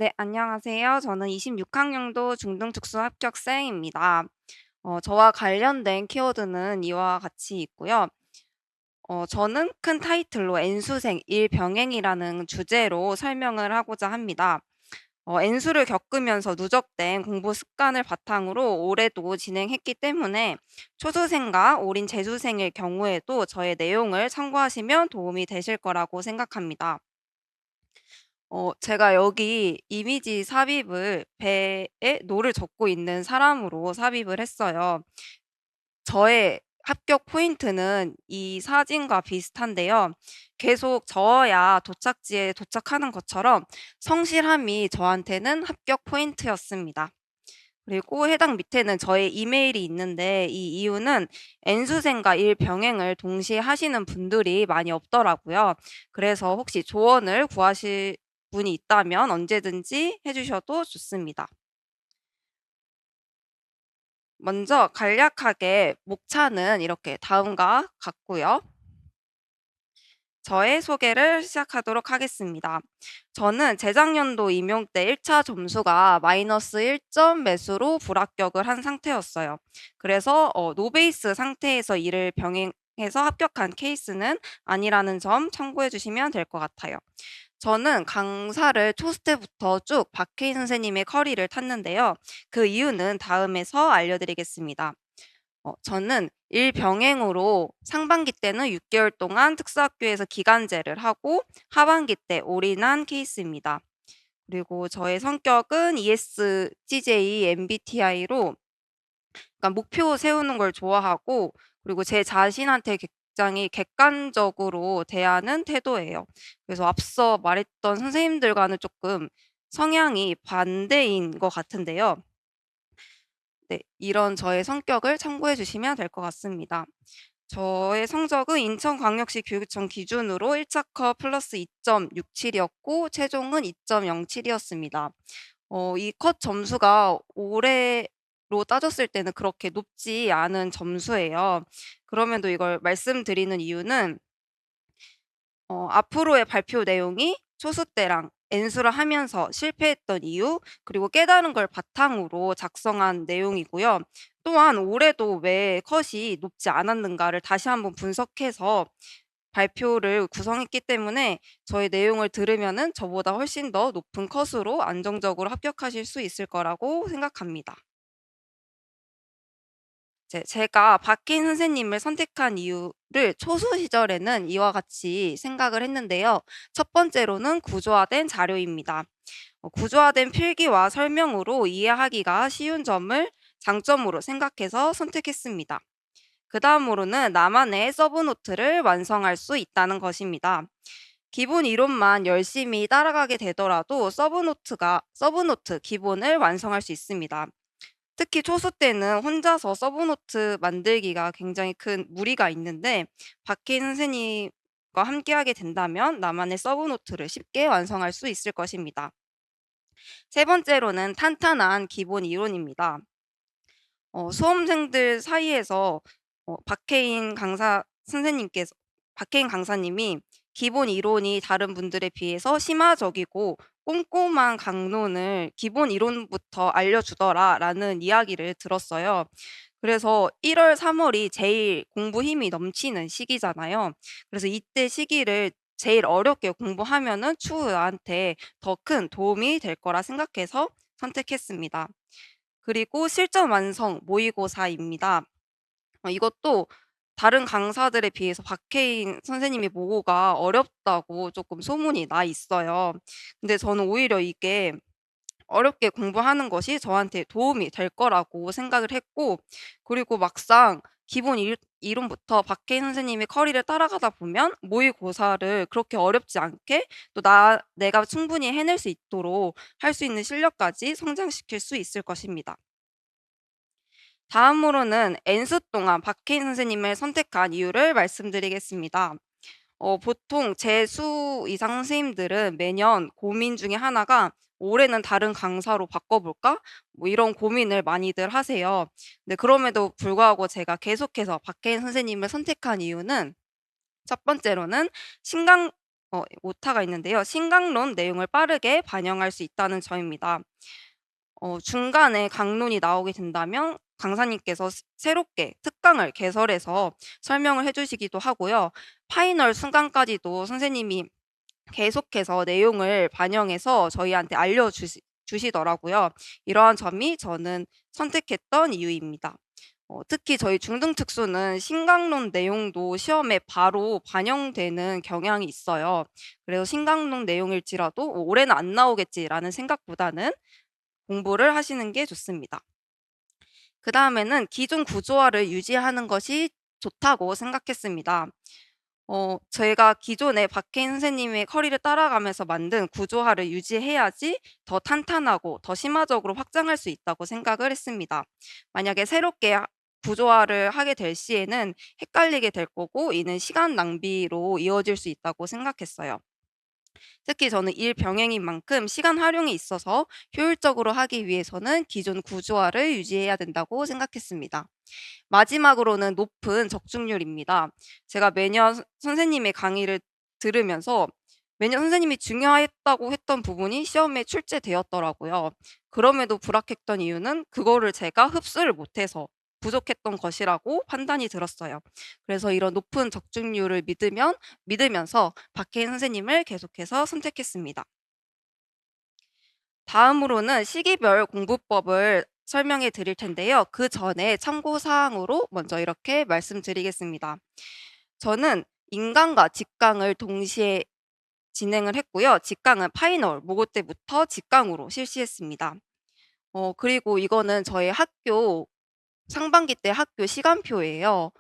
네, 안녕하세요. 저는 26학년도 중등특수 합격생입니다. 저와 관련된 키워드는 이와 같이 있고요. 저는 큰 타이틀로 N수생 일병행이라는 주제로 설명을 하고자 합니다. N수를 겪으면서 누적된 공부 습관을 바탕으로 올해도 진행했기 때문에 초수생과 올인 재수생일 경우에도 저의 내용을 참고하시면 도움이 되실 거라고 생각합니다. 제가 여기 이미지 삽입을 배에 노를 젓고 있는 사람으로 삽입을 했어요. 저의 합격 포인트는 이 사진과 비슷한데요. 계속 저어야 도착지에 도착하는 것처럼 성실함이 저한테는 합격 포인트였습니다. 그리고 해당 밑에는 저의 이메일이 있는데 이 이유는 N수생과 일병행을 동시에 하시는 분들이 많이 없더라고요. 그래서 혹시 조언을 구하실 분이 있다면 언제든지 해 주셔도 좋습니다. 먼저 간략하게 목차는 이렇게 다음과 같고요. 저의 소개를 시작하도록 하겠습니다. 저는 재작년도 임용 때 1차 점수가 마이너스 1점 매수로 불합격을 한 상태였어요. 그래서 노베이스 상태에서 이를 병행해서 합격한 케이스는 아니라는 점 참고해 주시면 될 것 같아요. 저는 강사를 초스 때부터 쭉 박해인 선생님의 커리를 탔는데요. 그 이유는 다음에서 알려드리겠습니다. 저는 일병행으로 상반기 때는 6개월 동안 특수학교에서 기간제를 하고 하반기 때 올인한 케이스입니다. 그리고 저의 성격은 ESTJ, MBTI로 그러니까 목표 세우는 걸 좋아하고 그리고 제 자신한테 굉장히 객관적으로 대하는 태도예요. 그래서 앞서 말했던 선생님들과는 조금 성향이 반대인 것 같은데요. 네. 이런 저의 성격을 참고해 주시면 될 것 같습니다. 저의 성적은 인천광역시 교육청 기준으로 1차 컷 플러스 2.67 이었고 최종은 2.07 이었습니다. 이 컷 점수가 올해로 따졌을 때는 그렇게 높지 않은 점수예요. 그럼에도 이걸 말씀드리는 이유는 앞으로의 발표 내용이 초수 때랑 N수를 하면서 실패했던 이유 그리고 깨달은 걸 바탕으로 작성한 내용이고요. 또한 올해도 왜 컷이 높지 않았는가를 다시 한번 분석해서 발표를 구성했기 때문에 저의 내용을 들으면은 저보다 훨씬 더 높은 컷으로 안정적으로 합격하실 수 있을 거라고 생각합니다. 제가 박해인 선생님을 선택한 이유를 초수 시절에는 이와 같이 생각을 했는데요. 첫 번째로는 구조화된 자료입니다. 구조화된 필기와 설명으로 이해하기가 쉬운 점을 장점으로 생각해서 선택했습니다. 그다음으로는 나만의 서브노트를 완성할 수 있다는 것입니다. 기본 이론만 열심히 따라가게 되더라도 서브노트 기본을 완성할 수 있습니다. 특히 초수 때는 혼자서 서브노트 만들기가 굉장히 큰 무리가 있는데 박해인 선생님과 함께하게 된다면 나만의 서브노트를 쉽게 완성할 수 있을 것입니다. 세 번째로는 탄탄한 기본 이론입니다. 수험생들 사이에서 박해인 강사님이 기본 이론이 다른 분들에 비해서 심화적이고 꼼꼼한 강론을 "기본 이론부터 알려주더라."라는 이야기를 들었어요. 그래서 1 월, 3 월이 제일 공부 힘이 넘치는 시기잖아요. 그래서 이때 시기를 제일 어렵게 공부하면은 추후 나한테 더 큰 도움이 될 거라 생각해서 선택했습니다. 그리고 실전 완성 모의고사입니다. 이것도 다른 강사들에 비해서 박해인 선생님이 모고가 어렵다고 조금 소문이 나 있어요. 근데 저는 오히려 이게 어렵게 공부하는 것이 저한테 도움이 될 거라고 생각을 했고 그리고 막상 기본 이론부터 박해인 선생님의 커리를 따라가다 보면 모의고사를 그렇게 어렵지 않게 또 내가 충분히 해낼 수 있도록 할 수 있는 실력까지 성장시킬 수 있을 것입니다. 다음으로는 N수 동안 박해인 선생님을 선택한 이유를 말씀드리겠습니다. 보통 제 수 이상 선생님들은 매년 고민 중에 하나가 '올해는 다른 강사로 바꿔 볼까?' 뭐 이런 고민을 많이들 하세요. 근데 그럼에도 불구하고 제가 계속해서 박해인 선생님을 선택한 이유는 첫 번째로는 신강 오타가 있는데요. 신강론 내용을 빠르게 반영할 수 있다는 점입니다. 중간에 강론이 나오게 된다면 강사님께서 새롭게 특강을 개설해서 설명을 해 주시기도 하고요. 파이널 순간까지도 선생님이 계속해서 내용을 반영해서 저희한테 주시더라고요. 이러한 점이 저는 선택했던 이유입니다. 특히 저희 중등특수는 신강론 내용도 시험에 바로 반영되는 경향이 있어요. 그래서 신강론 내용일지라도 '올해는 안 나오겠지.'라는 생각보다는 공부를 하시는 게 좋습니다. 그다음에는 기존 구조화를 유지하는 것이 좋다고 생각했습니다. 제가 기존에 박해인 선생님의 커리를 따라가면서 만든 구조화를 유지해야지 더 탄탄하고 더 심화적으로 확장할 수 있다고 생각을 했습니다. 만약에 새롭게 구조화를 하게 될 시에는 헷갈리게 될 거고 이는 시간 낭비로 이어질 수 있다고 생각했어요. 특히 저는 일 병행인 만큼 시간 활용에 있어서 효율적으로 하기 위해서는 기존 구조화를 유지해야 된다고 생각했습니다. 마지막으로는 높은 적중률입니다. 제가 매년 선생님의 강의를 들으면서 매년 선생님이 중요했다고 했던 부분이 시험에 출제되었더라고요. 그럼에도 불합격했던 이유는 그거를 제가 흡수를 못해서 부족했던 것이라고 판단이 들었어요. 그래서 이런 높은 적중률을 믿으면서 박해인 선생님을 계속해서 선택했습니다. 다음으로는 시기별 공부법을 설명해 드릴 텐데요. 그 전에 참고 사항으로 먼저 이렇게 말씀드리겠습니다. 저는 인강과 직강을 동시에 진행을 했고요. 직강은 파이널 모고 때부터 직강으로 실시했습니다. 그리고 이거는 저희 학교 상반기 때 학교 시간표예요.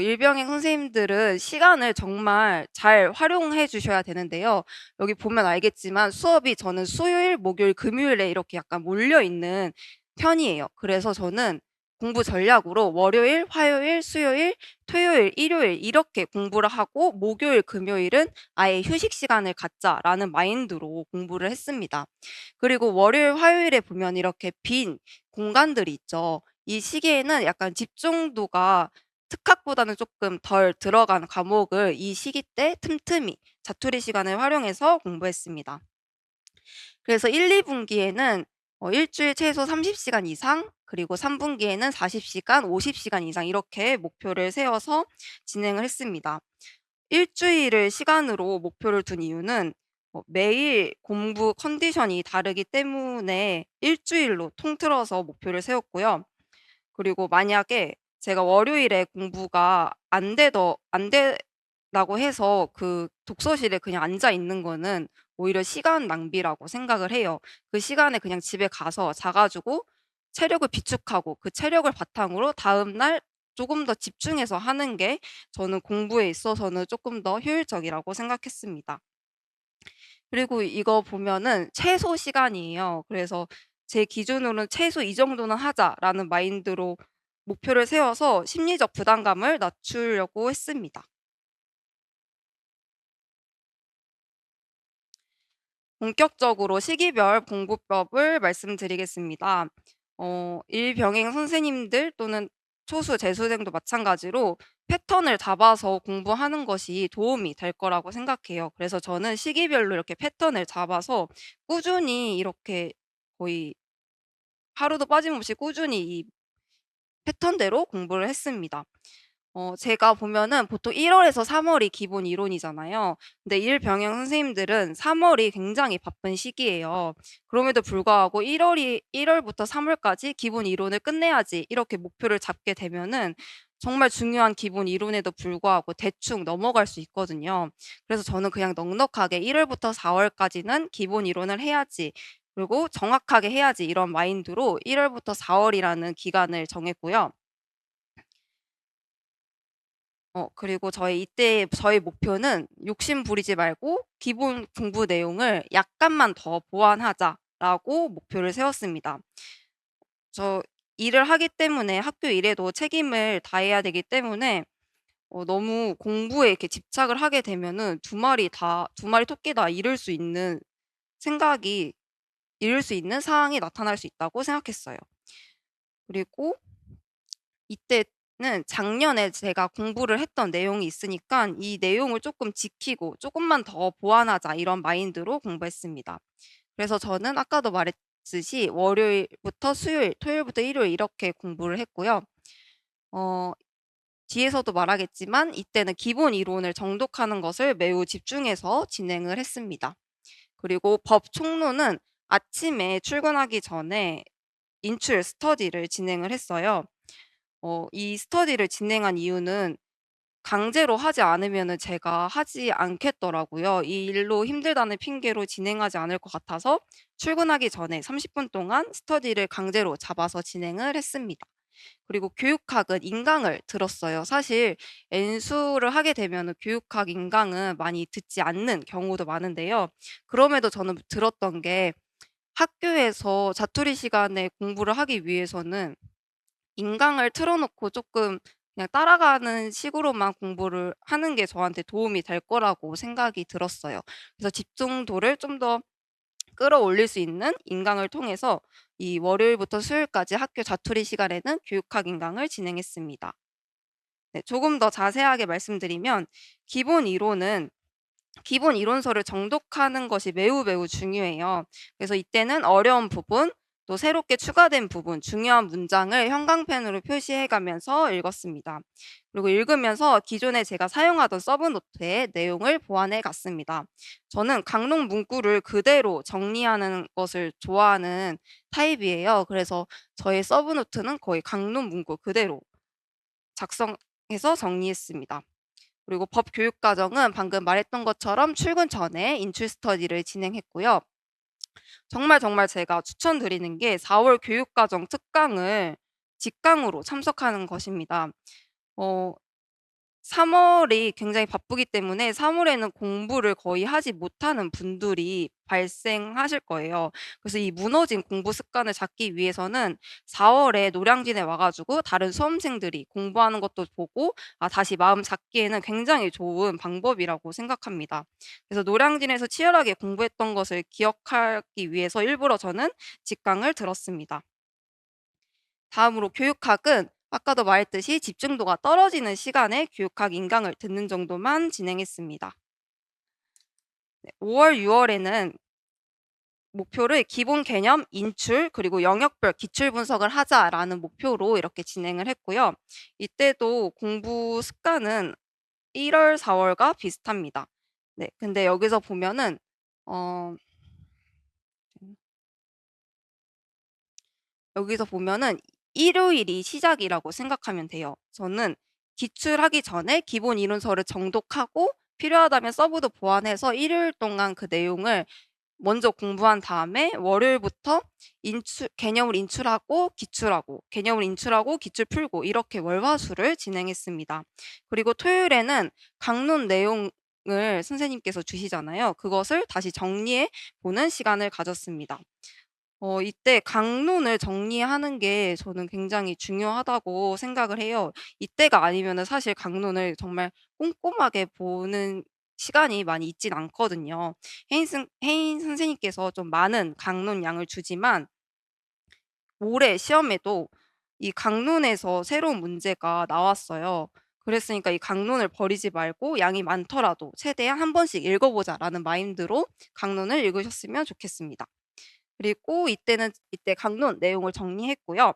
일병행 선생님들은 시간을 정말 잘 활용해 주셔야 되는데요. 여기 보면 알겠지만 수업이 저는 수요일, 목요일, 금요일에 이렇게 약간 몰려 있는 편이에요. 그래서 저는 공부 전략으로 월요일, 화요일, 수요일, 토요일, 일요일 이렇게 공부를 하고 목요일, 금요일은 아예 휴식 시간을 갖자라는 마인드로 공부를 했습니다. 그리고 월요일, 화요일에 보면 이렇게 빈 공간들이 있죠. 이 시기에는 약간 집중도가 특학보다는 조금 덜 들어간 과목을 이 시기 때 틈틈이 자투리 시간을 활용해서 공부했습니다. 그래서 1-2 분기에는 일주일 최소 30 시간 이상 그리고 3 분기에는 40 시간, 50 시간 이상 이렇게 목표를 세워서 진행을 했습니다. 일주일을 시간으로 목표를 둔 이유는 매일 공부 컨디션이 다르기 때문에 일주일로 통틀어서 목표를 세웠고요. 그리고 만약에 제가 월요일에 공부가 안 된다고 해서 그 독서실에 그냥 앉아 있는 거는 오히려 시간 낭비라고 생각을 해요. 그 시간에 그냥 집에 가서 자 가지고 체력을 비축하고 그 체력을 바탕으로 다음날 조금 더 집중해서 하는 게 저는 공부에 있어서는 조금 더 효율적이라고 생각했습니다. 그리고 이거 보면은 최소 시간이에요. 그래서 제 기준으로는 '최소 이 정도는 하자.'라는 마인드로 목표를 세워서 심리적 부담감을 낮추려고 했습니다. 본격적으로 시기별 공부법을 말씀드리겠습니다. 일병행 선생님들 또는 초수, 재수생도 마찬가지로 패턴을 잡아서 공부하는 것이 도움이 될 거라고 생각해요. 그래서 저는 시기별로 이렇게 패턴을 잡아서 꾸준히 이렇게 거의 하루도 빠짐없이 꾸준히 이 패턴대로 공부를 했습니다. 제가 보면은 보통 1 월에서 3 월이 기본 이론이잖아요. 근데 일병영 선생님들은 3 월이 굉장히 바쁜 시기예요. 그럼에도 불구하고 1 월부터 3 월까지 기본 이론을 끝내야지 이렇게 목표를 잡게 되면은 정말 중요한 기본 이론에도 불구하고 대충 넘어갈 수 있거든요. 그래서 저는 그냥 넉넉하게 1 월부터 4 월까지는 기본 이론을 해야지 그리고 정확하게 해야지 이런 마인드로 1 월부터 4 월이라는 기간을 정했고요. 그리고 저희 목표는 욕심 부리지 말고 기본 공부 내용을 약간만 더 보완하자라고 목표를 세웠습니다. 저 일을 하기 때문에 학교 일에도 책임을 다해야 되기 때문에 너무 공부에 이렇게 집착을 하게 되면은 두 마리 토끼 다 생각이 잃을 수 있는 상황이 나타날 수 있다고 생각했어요. 그리고 이때 작년에 제가 공부를 했던 내용이 있으니까 이 내용을 조금 지키고 '조금만 더 보완하자.' 이런 마인드로 공부했습니다. 그래서 저는 아까도 말했듯이 월요일부터 수요일, 토요일부터 일요일 이렇게 공부를 했고요. 어 뒤에서도 말하겠지만 이때는 기본 이론을 정독하는 것을 매우 집중해서 진행을 했습니다. 그리고 법 총론은 아침에 출근하기 전에 인출 스터디를 진행을 했어요. 이 스터디를 진행한 이유는 강제로 하지 않으면은 제가 하지 않겠더라고요. 이 일로 힘들다는 핑계로 진행하지 않을 것 같아서 출근하기 전에 30분 동안 스터디를 강제로 잡아서 진행을 했습니다. 그리고 교육학은 인강을 들었어요. 사실 N수를 하게 되면은 교육학 인강은 많이 듣지 않는 경우도 많은데요. 그럼에도 저는 들었던 게 학교에서 자투리 시간에 공부를 하기 위해서는 인강을 틀어 놓고 쪼끔 그냥 따라가는 식으로만 공부를 하는 게 저한테 도움이 될 거라고 생각이 들었어요. 그래서 집중도를 좀 더 끌어올릴 수 있는 인강을 통해서 이 월요일부터 수요일까지 학교 자투리 시간에는 교육학 인강을 진행했습니다. 네, 조금 더 자세하게 말씀드리면 기본 이론은 기본 이론서를 정독하는 것이 매우 매우 중요해요. 그래서 이때는 어려운 부분, 또 새롭게 추가된 부분, 중요한 문장을 형광펜으로 표시해 가면서 읽었습니다. 그리고 읽으면서 기존에 제가 사용하던 서브노트의 내용을 보완해 갔습니다. 저는 강론 문구를 그대로 정리하는 것을 좋아하는 타입이에요. 그래서 저의 서브노트는 거의 강론 문구 그대로 작성해서 정리했습니다. 그리고 법 교육 과정은 방금 말했던 것처럼 출근 전에 인출 스터디를 진행했고요. 정말, 정말 제가 추천드리는 게 4월 교육 과정 특강을 직강으로 참석하는 것입니다. 어 3 월이 굉장히 바쁘기 때문에 3 월에는 공부를 거의 하지 못하는 분들이 발생하실 거예요. 그래서 이 무너진 공부 습관을 잡기 위해서는 4 월에 노량진에 와 가지고 다른 수험생들이 공부하는 것도 보고 다시 마음 잡기에는 굉장히 좋은 방법이라고 생각합니다. 그래서 노량진에서 치열하게 공부했던 것을 기억하기 위해서 일부러 저는 직강을 들었습니다. 다음으로 교육학은 아까도 말했듯이 집중도가 떨어지는 시간에 교육학 인강을 듣는 정도만 진행했습니다. 네, 5 월, 6 월에는 목표를 '기본 개념, 인출 그리고 영역별 기출 분석을 하자.'라는 목표로 이렇게 진행을 했고요. 이때도 공부 습관은 1 월, 4 월과 비슷합니다. 네, 근데 여기서 보면은 어 여기서 보면은 일요일이 시작이라고 생각하면 돼요. 저는 기출하기 전에 기본 이론서를 정독하고 필요하다면 서브도 보완해서 일요일 동안 그 내용을 먼저 공부한 다음에 월요일부터 인출 개념을 인출하고 기출하고 개념을 인출하고 기출 풀고 이렇게 월화수를 진행했습니다. 그리고 토요일에는 강론 내용을 선생님께서 주시잖아요. 그것을 다시 정리해 보는 시간을 가졌습니다. 이때 강론을 정리하는 게 저는 굉장히 중요하다고 생각을 해요. 이때가 아니면은 사실 강론을 정말 꼼꼼하게 보는 시간이 많이 있진 않거든요. 혜인 선생님께서 좀 많은 강론 양을 주지만 올해 시험에도 이 강론에서 새로운 문제가 나왔어요. 그랬으니까 이 강론을 버리지 말고 양이 많더라도 '최대한 한 번씩 읽어 보자.'라는 마인드로 강론을 읽으셨으면 좋겠습니다. 그리고 이때 강론 내용을 정리했고요.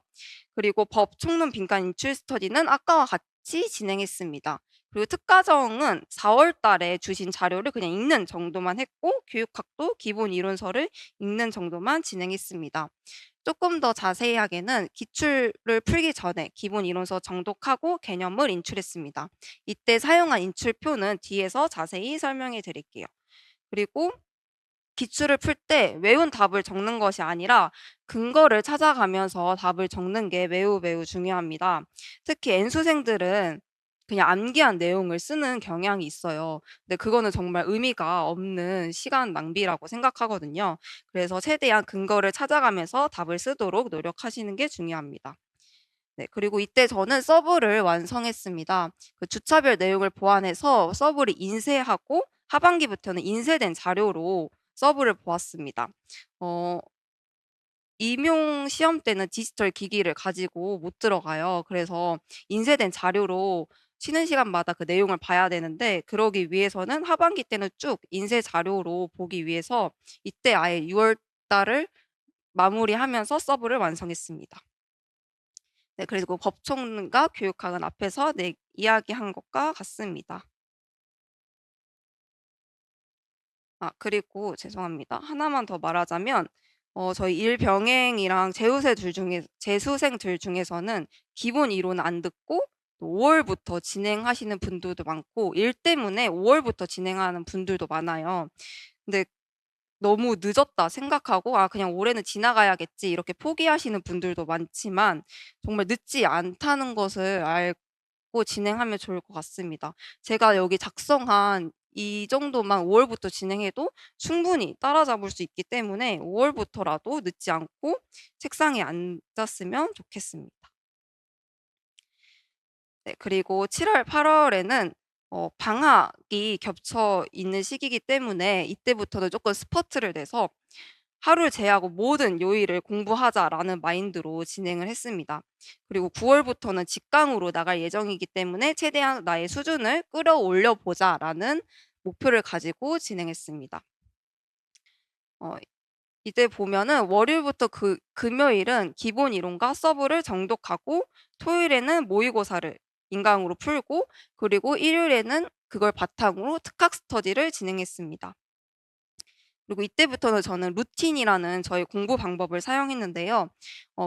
그리고 법 총론 빈칸 인출 스터디는 아까와 같이 진행했습니다. 그리고 특가정은 4월 달에 주신 자료를 그냥 읽는 정도만 했고 교육학도 기본 이론서를 읽는 정도만 진행했습니다. 조금 더 자세하게는 기출을 풀기 전에 기본 이론서 정독하고 개념을 인출했습니다. 이때 사용한 인출표는 뒤에서 자세히 설명해 드릴게요. 그리고 기출을 풀 때 외운 답을 적는 것이 아니라 근거를 찾아가면서 답을 적는 게 매우 매우 중요합니다. 특히 N수생들은 그냥 암기한 내용을 쓰는 경향이 있어요. 근데 그거는 정말 의미가 없는 시간 낭비라고 생각하거든요. 그래서 최대한 근거를 찾아가면서 답을 쓰도록 노력하시는 게 중요합니다. 네, 그리고 이때 저는 서브를 완성했습니다. 그 주차별 내용을 보완해서 서브를 인쇄하고 하반기부터는 인쇄된 자료로 서브를 보았습니다. 어 임용 시험 때는 디지털 기기를 가지고 못 들어가요. 그래서 인쇄된 자료로 쉬는 시간마다 그 내용을 봐야 되는데 그러기 위해서는 하반기 때는 쭉 인쇄 자료로 보기 위해서 이때 아예 6월 달을 마무리하면서 서브를 완성했습니다. 네, 그리고 법총과 교육학은 앞에서 네, 이야기한 것과 같습니다. 그리고 죄송합니다. 하나만 더 말하자면 저희 일병행이랑 재수생들 중에서는 기본 이론 안 듣고 또 5 월부터 진행하시는 분들도 많고 일 때문에 5 월부터 진행하는 분들도 많아요. 근데 너무 늦었다 생각하고 '아 그냥 올해는 지나가야겠지.' 이렇게 포기하시는 분들도 많지만 정말 늦지 않다는 것을 알고 진행하면 좋을 것 같습니다. 제가 여기 작성한 이 정도만 5 월부터 진행해도 충분히 따라잡을 수 있기 때문에 5 월부터라도 늦지 않고 책상에 앉았으면 좋겠습니다. 네, 그리고 7 월, 8 월에는 방학이 겹쳐 있는 시기이기 때문에 이때부터는 쪼끔 스퍼트를 내서 '하루를 제하고 모든 요일을 공부하자.'라는 마인드로 진행을 했습니다. 그리고 9 월부터는 직강으로 나갈 예정이기 때문에 '최대한 나의 수준을 끌어올려 보자.'라는 목표를 가지고 진행했습니다. 어 이때 보면은 월요일부터 금요일은 기본 이론과 서브를 정독하고 토요일에는 모의고사를 인강으로 풀고 그리고 일요일에는 그걸 바탕으로 특학 스터디를 진행했습니다. 그리고 이때부터는 저는 루틴이라는 저의 공부 방법을 사용했는데요.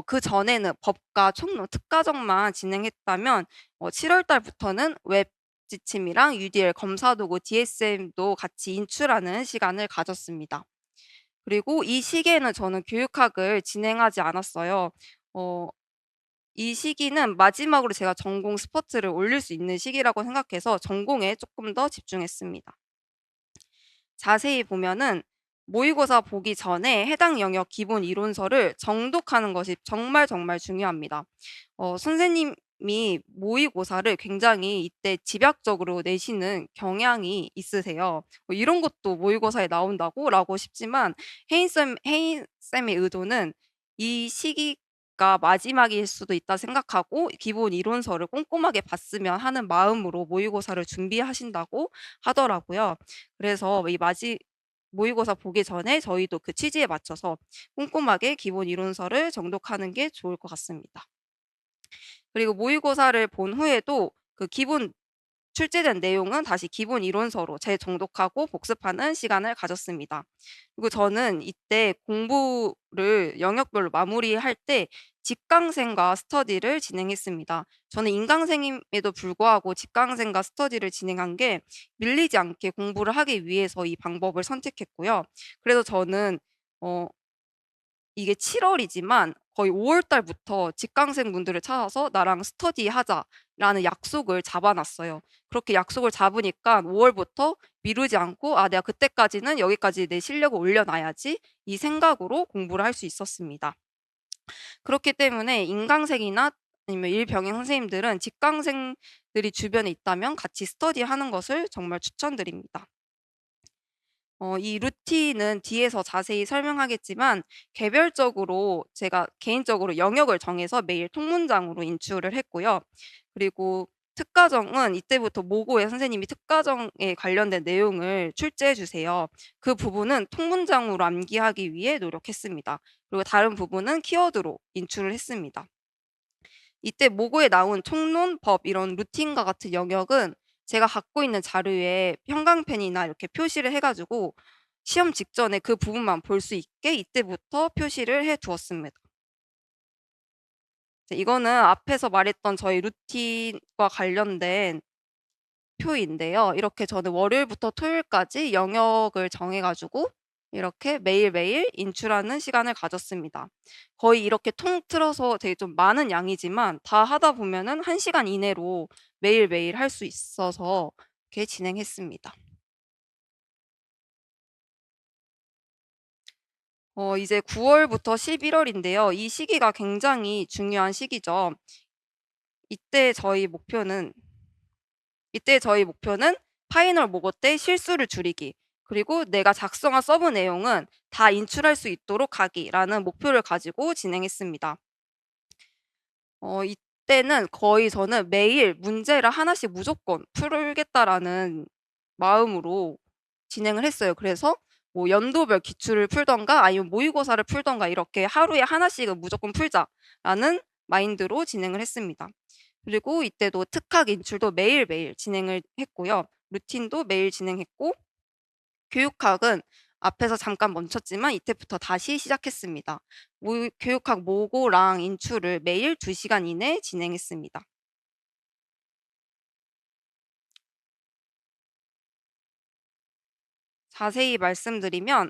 그전에는 법과 총론, 특가정만 진행했다면 7월 달부터는 웹 지침이랑 UDL 검사 도구 DSM도 같이 인출하는 시간을 가졌습니다. 그리고 이 시기에는 저는 교육학을 진행하지 않았어요. 어 이 시기는 마지막으로 제가 전공 스퍼트를 올릴 수 있는 시기라고 생각해서 전공에 쪼끔 더 집중했습니다. 자세히 보면은 모의고사 보기 전에 해당 영역 기본 이론서를 정독하는 것이 정말 정말 중요합니다. 선생님이 모의고사를 굉장히 이때 집약적으로 내시는 경향이 있으세요. '이런 것도 모의고사에 나온다고?'라고 싶지만 혜인 쌤의 의도는 이 시기가 마지막일 수도 있다 생각하고 기본 이론서를 꼼꼼하게 봤으면 하는 마음으로 모의고사를 준비하신다고 하더라고요. 그래서 이 모의고사 보기 전에 저희도 그 취지에 맞춰서 꼼꼼하게 기본 이론서를 정독하는 게 좋을 것 같습니다. 그리고 모의고사를 본 후에도 그 기본 출제된 내용은 다시 기본 이론서로 재정독하고 복습하는 시간을 가졌습니다. 그리고 저는 이때 공부를 영역별로 마무리할 때 직강생과 스터디를 진행했습니다. 저는 인강생임에도 불구하고 직강생과 스터디를 진행한 게 밀리지 않게 공부를 하기 위해서 이 방법을 선택했고요. 그래서 저는 어 이게 7 월이지만 거의 5월 달부터 직강생분들을 찾아서 "나랑 스터디하자."라는 약속을 잡아 놨어요. 그렇게 약속을 잡으니까 5 월부터 미루지 않고 '아 내가 그때까지는 여기까지 내 실력을 올려 놔야지.' 이 생각으로 공부를 할 수 있었습니다. 그렇기 때문에 인강생이나 아니면 일병행 선생님들은 직강생들이 주변에 있다면 같이 스터디하는 것을 정말 추천드립니다. 이 루틴은 뒤에서 자세히 설명하겠지만 개별적으로 제가 개인적으로 영역을 정해서 매일 통문장으로 인출을 했고요. 그리고 특가정은 이때부터 모고에 선생님이 특가정에 관련된 내용을 출제해 주세요. 그 부분은 통문장으로 암기하기 위해 노력했습니다. 그리고 다른 부분은 키워드로 인출을 했습니다. 이때 모고에 나온 총론, 법 이런 루틴과 같은 영역은 제가 갖고 있는 자료에 형광펜이나 이렇게 표시를 해 가지고 시험 직전에 그 부분만 볼 수 있게 이때부터 표시를 해 두었습니다. 이거는 앞에서 말했던 저희 루틴과 관련된 표인데요. 이렇게 저는 월요일부터 토요일까지 영역을 정해 가지고 이렇게 매일매일 인출하는 시간을 가졌습니다. 거의 이렇게 통틀어서 되게 좀 많은 양이지만 다 하다 보면은 1 시간 이내로 매일매일 할 수 있어서 이렇게 진행했습니다. 이제 9 월부터 11 월인데요. 이 시기가 굉장히 중요한 시기죠. 이때 저희 목표는 이때 저희 목표는 파이널 모고 때 실수를 줄이기 그리고 내가 작성한 서브 내용은 다 인출할 수 있도록 하기라는 목표를 가지고 진행했습니다. 이때는 거의 저는 매일 문제를 하나씩 무조건 풀겠다라는 마음으로 진행을 했어요. 그래서 뭐 연도별 기출을 풀든가 아니면 모의고사를 풀든가 이렇게 '하루에 하나씩은 무조건 풀자.'라는 마인드로 진행을 했습니다. 그리고 이때도 특학 인출도 매일매일 진행을 했고요. 루틴도 매일 진행했고 교육학은 앞에서 잠깐 멈췄지만 이때부터 다시 시작했습니다. 교육학 모고랑 인출을 매일 2 시간 이내 진행했습니다. 자세히 말씀드리면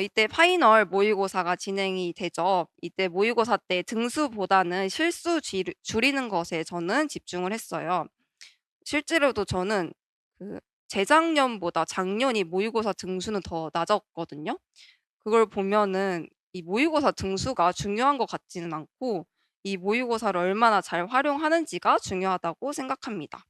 이때 파이널 모의고사가 진행이 되죠. 이때 모의고사 때 등수보다는 실수 줄이는 것에 저는 집중을 했어요. 실제로도 저는 그 재작년보다 작년이 모의고사 등수는 더 낮았거든요. 그걸 보면은 이 모의고사 등수가 중요한 것 같지는 않고 이 모의고사를 얼마나 잘 활용하는지가 중요하다고 생각합니다.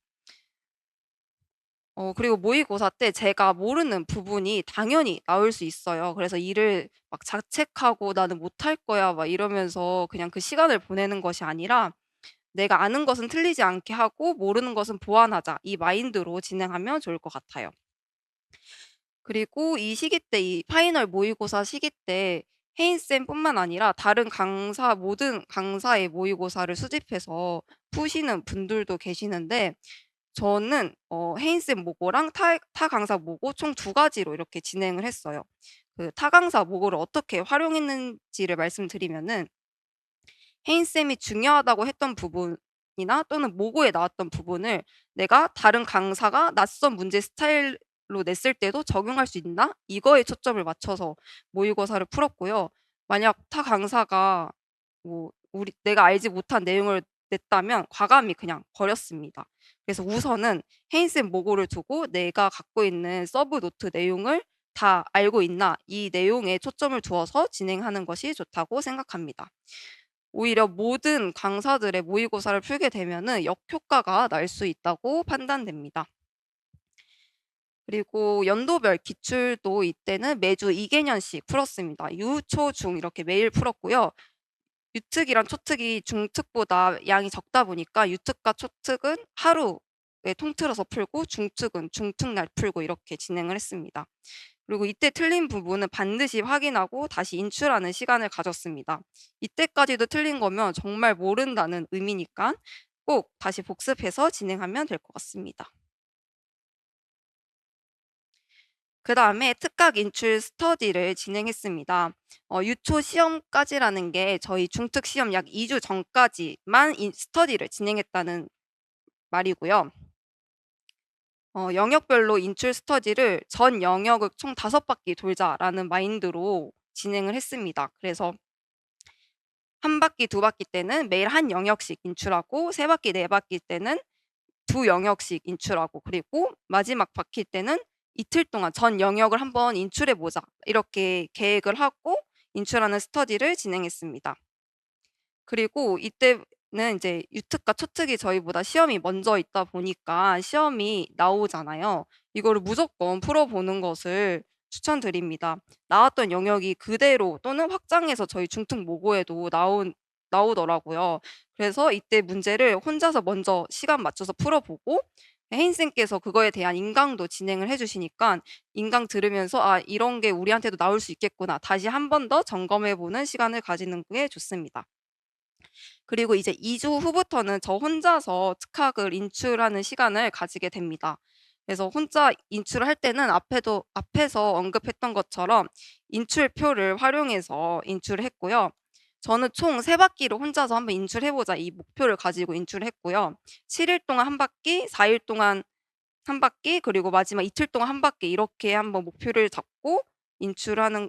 그리고 모의고사 때 제가 모르는 부분이 당연히 나올 수 있어요. 그래서 이를 막 자책하고 '나는 못할 거야.' 막 이러면서 그냥 그 시간을 보내는 것이 아니라 '내가 아는 것은 틀리지 않게 하고 모르는 것은 보완하자.' 이 마인드로 진행하면 좋을 것 같아요. 그리고 이 시기 때 이 파이널 모의고사 시기 때 혜인 쌤뿐만 아니라 다른 강사 모든 강사의 모의고사를 수집해서 푸시는 분들도 계시는데 저는 혜인 쌤 모고랑 타 강사 모고 총 2가지로 이렇게 진행을 했어요. 그 타 강사 모고를 어떻게 활용했는지를 말씀드리면은 혜인 쌤이 중요하다고 했던 부분이나 또는 모고에 나왔던 부분을 내가 다른 강사가 낯선 문제 스타일로 냈을 때도 적용할 수 있나? 이거에 초점을 맞춰서 모의고사를 풀었고요. 만약 타 강사가 뭐 내가 알지 못한 내용을 냈다면 과감히 그냥 버렸습니다. 그래서 우선은 혜인 쌤 모고를 두고 내가 갖고 있는 서브 노트 내용을 다 알고 있나 이 내용에 초점을 두어서 진행하는 것이 좋다고 생각합니다. 오히려 모든 강사들의 모의고사를 풀게 되면은 역효과가 날 수 있다고 판단됩니다. 그리고 연도별 기출도 이때는 매주 2 개년씩 풀었습니다. 유, 초, 중 이렇게 매일 풀었고요. 유특이랑 초특이 중특보다 양이 적다 보니까 유특과 초특은 하루에 통틀어서 풀고 중특은 중특날 풀고 이렇게 진행을 했습니다. 그리고 이때 틀린 부분은 반드시 확인하고 다시 인출하는 시간을 가졌습니다. 이때까지도 틀린 거면 정말 모른다는 의미니까 꼭 다시 복습해서 진행하면 될 것 같습니다. 그다음에 특각 인출 스터디를 진행했습니다. 유초 시험까지라는 게 저희 중특 시험 약 2주 전까지만 스터디를 진행했다는 말이고요. 영역별로 인출 스터디를 전 영역을 총 5바퀴 돌자라는 마인드로 진행을 했습니다. 그래서 1 바퀴, 2 바퀴 때는 매일 1 영역씩 인출하고 3 바퀴, 4 바퀴 때는 2 영역씩 인출하고 그리고 마지막 바퀴 때는 이틀 동안 전 영역을 한번 인출해 보자. 이렇게 계획을 하고 인출하는 스터디를 진행했습니다. 그리고 이때는 이제 유특과 초특이 저희보다 시험이 먼저 있다 보니까 시험이 나오잖아요. 이거를 무조건 풀어보는 것을 추천드립니다. 나왔던 영역이 그대로 또는 확장해서 저희 중특 모고에도 나오더라고요. 그래서 이때 문제를 혼자서 먼저 시간 맞춰서 풀어보고 혜인 쌤께서 그거에 대한 인강도 진행을 해 주시니까 인강 들으면서 '아 이런 게 우리한테도 나올 수 있겠구나.' 다시 한 번 더 점검해 보는 시간을 가지는 게 좋습니다. 그리고 이제 2주 후부터는 저 혼자서 특학을 인출하는 시간을 가지게 됩니다. 그래서 혼자 인출을 할 때는 앞에서 언급했던 것처럼 인출표를 활용해서 인출을 했고요. 저는 총 3 바퀴를 혼자서 한번 인출해 보자 이 목표를 가지고 인출을 했고요. 7일 동안 1 바퀴, 4일 동안 1 바퀴 그리고 마지막 이틀 동안 1 바퀴 이렇게 한번 목표를 잡고 인출하는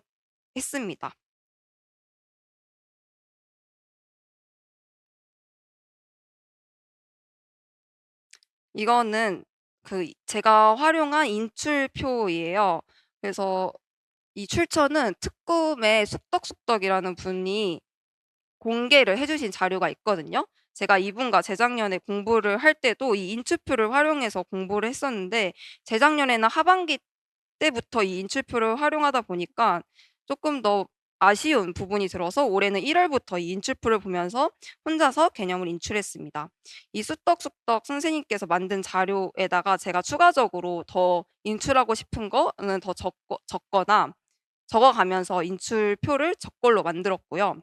했습니다. 이거는 제가 활용한 인출표이에요. 그래서 이 출처는 특구의 숙덕숙덕이라는 분이 공개를 해 주신 자료가 있거든요. 제가 이분과 재작년에 공부를 할 때도 이 인출표를 활용해서 공부를 했었는데 재작년에는 하반기 때부터 이 인출표를 활용하다 보니까 조금 더 아쉬운 부분이 들어서 올해는 1 월부터 이 인출표를 보면서 혼자서 개념을 인출했습니다. 이 쑥떡쑥떡 선생님께서 만든 자료에다가 제가 추가적으로 더 인출하고 싶은 거는 더 적거나 적어 가면서 인출표를 저걸로 만들었고요.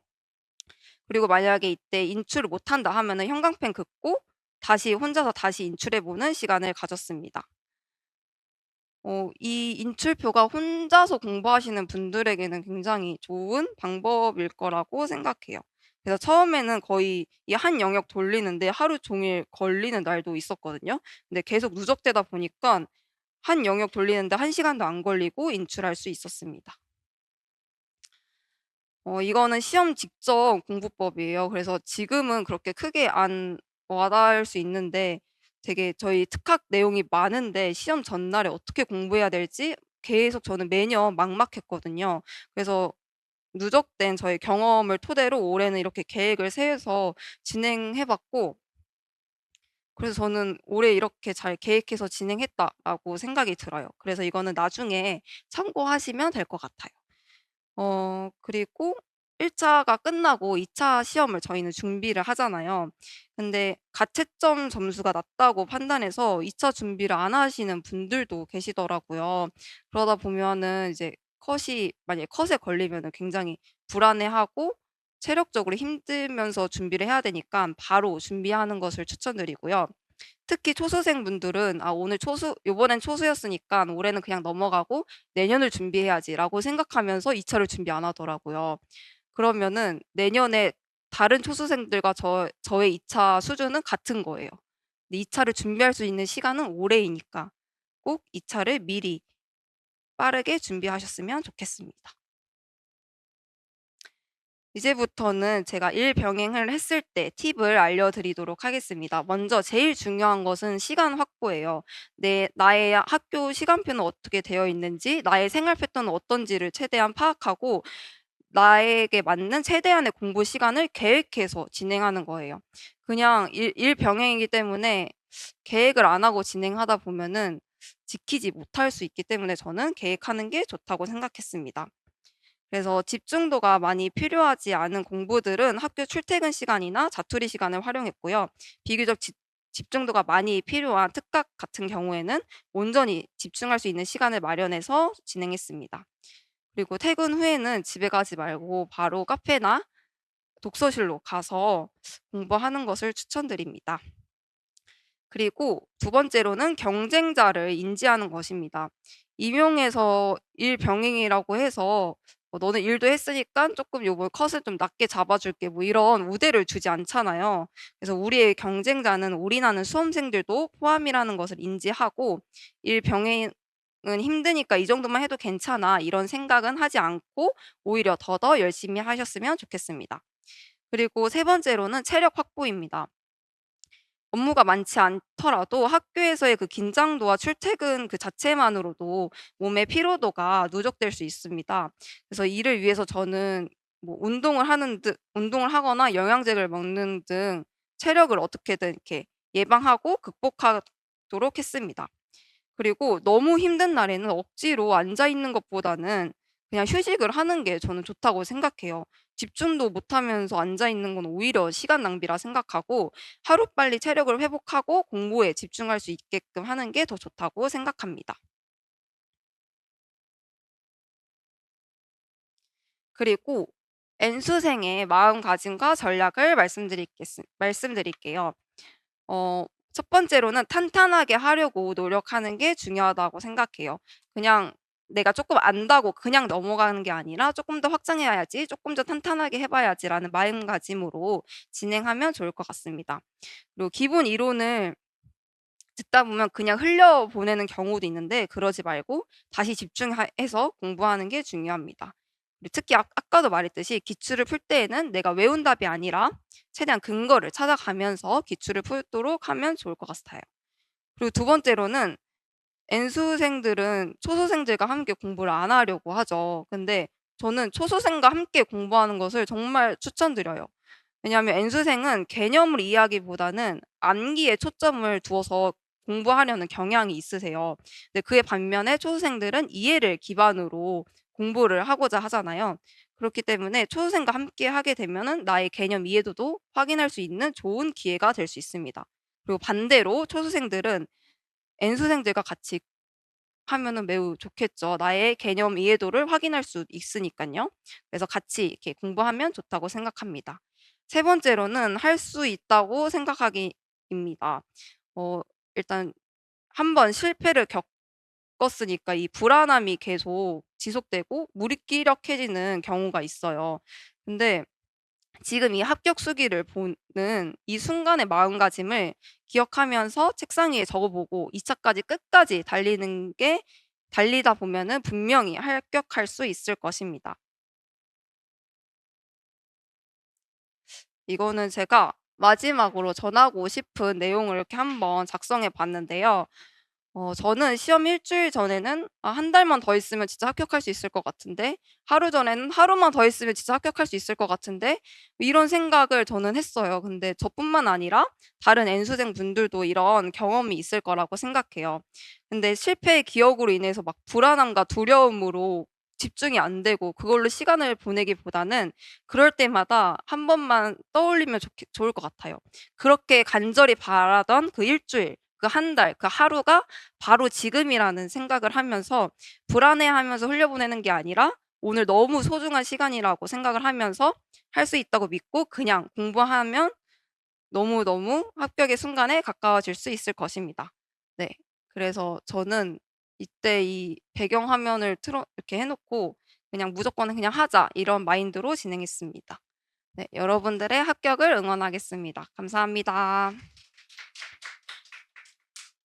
그리고 만약에 이때 인출을 못한다 하면은 형광펜 긋고 혼자서 다시 인출해 보는 시간을 가졌습니다. 이 인출표가 혼자서 공부하시는 분들에게는 굉장히 좋은 방법일 거라고 생각해요. 그래서 처음에는 거의 이 한 영역 돌리는데 하루 종일 걸리는 날도 있었거든요. 근데 계속 누적되다 보니까 한 영역 돌리는데 1 시간도 안 걸리고 인출할 수 있었습니다. 이거는 시험 직전 공부법이에요. 그래서 지금은 그렇게 크게 안 와닿을 수 있는데 되게 저희 특학 내용이 많은데 시험 전날에 어떻게 공부해야 될지 계속 저는 매년 막막했거든요. 그래서 누적된 저의 경험을 토대로 올해는 이렇게 계획을 세워서 진행해 봤고, 그래서 저는 '올해 이렇게 잘 계획해서 진행했다.'라고 생각이 들어요. 그래서 이거는 나중에 참고하시면 될 것 같아요. 그리고 1 차가 끝나고 2차 시험을 저희는 준비를 하잖아요. 근데 가채점 점수가 낮다고 판단해서 2차 준비를 안 하시는 분들도 계시더라고요. 그러다 보면은 이제 만약에 컷에 걸리면은 굉장히 불안해하고 체력적으로 힘들면서 준비를 해야 되니까 바로 준비하는 것을 추천드리고요. 특히 초수생분들은 '아 오늘 초수 요번엔 초수였으니까 올해는 그냥 넘어가고 내년을 준비해야지.'라고 생각하면서 2 차를 준비 안 하더라고요. 그러면은 내년에 다른 초수생들과 저의 2차 수준은 같은 거예요. 근데 2 차를 준비할 수 있는 시간은 올해이니까 꼭 2 차를 미리 빠르게 준비하셨으면 좋겠습니다. 이제부터는 제가 일 병행을 했을 때 팁을 알려드리도록 하겠습니다. 먼저 제일 중요한 것은 시간 확보예요. 나의 학교 시간표는 어떻게 되어 있는지, 나의 생활 패턴은 어떤지를 최대한 파악하고 나에게 맞는 최대한의 공부 시간을 계획해서 진행하는 거예요. 그냥 일 병행이기 때문에 계획을 안 하고 진행하다 보면은 지키지 못할 수 있기 때문에 저는 계획하는 게 좋다고 생각했습니다. 그래서 집중도가 많이 필요하지 않은 공부들은 학교 출퇴근 시간이나 자투리 시간을 활용했고요. 비교적 집중도가 많이 필요한 특강 같은 경우에는 온전히 집중할 수 있는 시간을 마련해서 진행했습니다. 그리고 퇴근 후에는 집에 가지 말고 바로 카페나 독서실로 가서 공부하는 것을 추천드립니다. 그리고 두 번째로는 경쟁자를 인지하는 것입니다. 임용에서 일 병행이라고 해서 "너는 일도 했으니까 쪼끔 요번 컷을 좀 낮게 잡아 줄게." 뭐 이런 우대를 주지 않잖아요. 그래서 우리의 경쟁자는 올인하는 수험생들도 포함이라는 것을 인지하고 '일 병행은 힘드니까 이 정도만 해도 괜찮아.' 이런 생각은 하지 않고 오히려 더더 열심히 하셨으면 좋겠습니다. 그리고 세 번째로는 체력 확보입니다. 업무가 많지 않더라도 학교에서의 그 긴장도와 출퇴근 그 자체만으로도 몸의 피로도가 누적될 수 있습니다. 그래서 이를 위해서 저는 뭐 운동을 하거나 영양제를 먹는 등 체력을 어떻게든 이렇게 예방하고 극복하도록 했습니다. 그리고 너무 힘든 날에는 억지로 앉아 있는 것보다는 그냥 휴식을 하는 게 저는 좋다고 생각해요. 집중도 못하면서 앉아 있는 건 오히려 시간 낭비라 생각하고 하루빨리 체력을 회복하고 공부에 집중할 수 있게끔 하는 게 더 좋다고 생각합니다. 그리고 N수생의 마음가짐과 전략을 말씀드릴게요. 첫 번째로는 탄탄하게 하려고 노력하는 게 중요하다고 생각해요. 그냥 내가 쪼끔 안다고 그냥 넘어가는 게 아니라 '쪼끔 더 확장해야지. 쪼끔 더 탄탄하게 해 봐야지.'라는 마음가짐으로 진행하면 좋을 것 같습니다. 그리고 기본 이론을 듣다 보면 그냥 흘려보내는 경우도 있는데 그러지 말고 다시 해서 공부하는 게 중요합니다. 그리고 특히 아까도 말했듯이 기출을 풀 때에는 내가 외운 답이 아니라 최대한 근거를 찾아가면서 기출을 풀도록 하면 좋을 것 같아요. 그리고 두 번째로는 N수생들은 초수생들과 함께 공부를 안 하려고 하죠. 근데 저는 초수생과 함께 공부하는 것을 정말 추천드려요. 왜냐하면 N수생은 개념을 이해하기보다는 암기에 초점을 두어서 공부하려는 경향이 있으세요. 근데 그에 반면에 초수생들은 이해를 기반으로 공부를 하고자 하잖아요. 그렇기 때문에 초수생과 함께 하게 되면은 나의 개념 이해도도 확인할 수 있는 좋은 기회가 될 수 있습니다. 그리고 반대로 초수생들은 N수생들과 같이 하면은 매우 좋겠죠. 나의 개념 이해도를 확인할 수 있으니깐요. 그래서 같이 이렇게 공부하면 좋다고 생각합니다. 세 번째로는 할 수 있다고 생각하기입니다. 일단 한 번 실패를 겪었으니까 이 불안함이 계속 지속되고 무기력해지는 경우가 있어요. 근데 지금 이 합격 수기를 보는 이 순간의 마음가짐을 기억하면서 책상 위에 적어 보고 2 차까지 끝까지 달리다 보면은 분명히 합격할 수 있을 것입니다. 이거는 제가 마지막으로 전하고 싶은 내용을 이렇게 한번 작성해 봤는데요. 저는 시험 일 주일 전에는 '아 한 달만 더 있으면 진짜 합격할 수 있을 것 같은데.' 하루 전에는 '하루만 더 있으면 진짜 합격할 수 있을 것 같은데.' 이런 생각을 저는 했어요. 근데 저뿐만 아니라 다른 N수생 분들도 이런 경험이 있을 거라고 생각해요. 근데 실패의 기억으로 인해서 막 불안함과 두려움으로 집중이 안 되고 그걸로 시간을 보내기보다는 그럴 때마다 한 번만 떠올리면 좋을 것 같아요. 그렇게 간절히 바라던 그 일 주일, 그 한 달, 그 하루가 바로 지금이라는 생각을 하면서 불안해하면서 흘려보내는 게 아니라 오늘 너무 소중한 시간이라고 생각을 하면서 할 수 있다고 믿고 그냥 공부하면 너무너무 합격의 순간에 가까워질 수 있을 것입니다. 네. 그래서 저는 이때 이 배경 화면을 틀어 이렇게 해 놓고 그냥 '무조건 그냥 하자.' 이런 마인드로 진행했습니다. 네. 여러분들의 합격을 응원하겠습니다. 감사합니다.